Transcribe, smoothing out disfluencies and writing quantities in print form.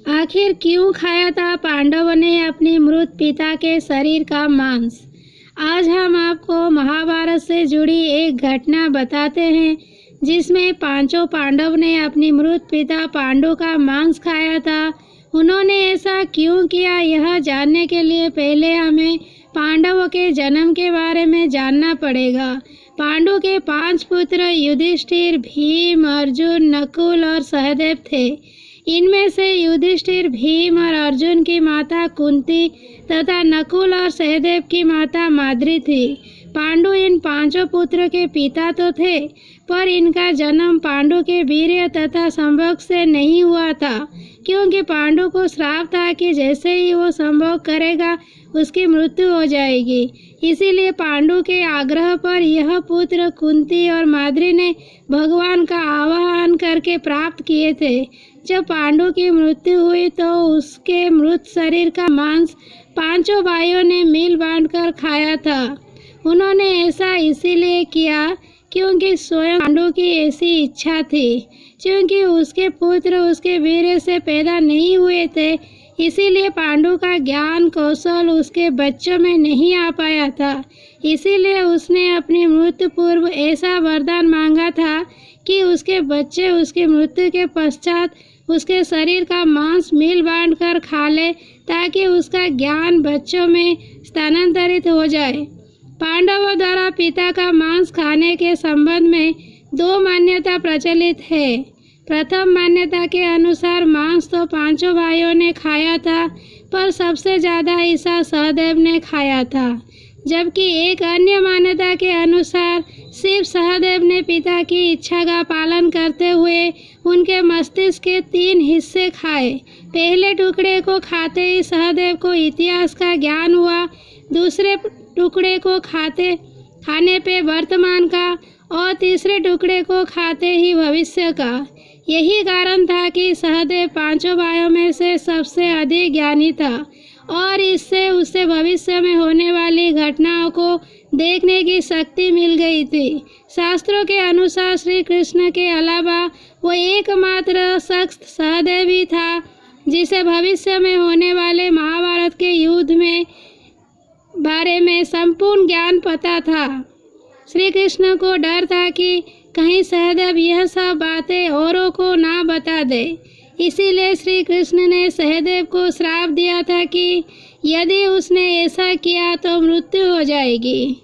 आखिर क्यों खाया था पांडवों ने अपने मृत पिता के शरीर का मांस? आज हम आपको महाभारत से जुड़ी एक घटना बताते हैं जिसमें पांचों पांडव ने अपने मृत पिता पांडु का मांस खाया था। उन्होंने ऐसा क्यों किया, यह जानने के लिए पहले हमें पांडवों के जन्म के बारे में जानना पड़ेगा। पांडु के 5 पुत्र युधिष्ठिर, भीम, अर्जुन, नकुल और सहदेव थे। इनमें से युधिष्ठिर, भीम और अर्जुन की माता कुंती तथा नकुल और सहदेव की माता माद्री थी। पांडु इन 5 पुत्र के पिता तो थे, पर इनका जन्म पांडु के वीर्य तथा संभोग से नहीं हुआ था, क्योंकि पांडु को श्राप था कि जैसे ही वो संभोग करेगा उसकी मृत्यु हो जाएगी। इसीलिए पांडु के आग्रह पर यह पुत्र कुंती और माद्री ने भगवान का आवाहन करके प्राप्त किए थे। जब पांडु की मृत्यु हुई तो उसके मृत शरीर का मांस 5 भाइयों ने मिल बांटकर खाया था। उन्होंने ऐसा इसीलिए किया क्योंकि स्वयं पांडु की ऐसी इच्छा थी। क्योंकि उसके पुत्र उसके वीर्य से पैदा नहीं हुए थे, इसीलिए पांडु का ज्ञान कौशल उसके बच्चों में नहीं आ पाया था। इसीलिए उसने अपनी मृत्यु पूर्व ऐसा वरदान मांगा था कि उसके बच्चे उसकी मृत्यु के पश्चात उसके शरीर का मांस मिल बांट कर खा ले, ताकि उसका ज्ञान बच्चों में स्थानांतरित हो जाए। पांडवों द्वारा पिता का मांस खाने के संबंध में 2 मान्यता प्रचलित है। प्रथम मान्यता के अनुसार मांस तो 5 भाइयों ने खाया था, पर सबसे ज़्यादा हिस्सा सहदेव ने खाया था। जबकि एक अन्य मान्यता के अनुसार सिर्फ सहदेव ने पिता की इच्छा का पालन करते हुए उनके मस्तिष्क के 3 हिस्से खाए। पहले टुकड़े को खाते ही सहदेव को इतिहास का ज्ञान हुआ, दूसरे टुकड़े को खाने पे वर्तमान का और तीसरे टुकड़े को खाते ही भविष्य का। यही कारण था कि सहदेव 5 भाइयों में से सबसे अधिक ज्ञानी था और इससे उसे भविष्य में होने वाली घटनाओं को देखने की शक्ति मिल गई थी। शास्त्रों के अनुसार श्री कृष्ण के अलावा वो एकमात्र शख्स सहदेव ही था जिसे भविष्य में होने वाले महाभारत के युद्ध में बारे में संपूर्ण ज्ञान पता था। श्री कृष्ण को डर था कि कहीं सहदेव यह सब बातें औरों को ना बता दे। इसीलिए श्री कृष्ण ने सहदेव को श्राप दिया था कि यदि उसने ऐसा किया तो मृत्यु हो जाएगी।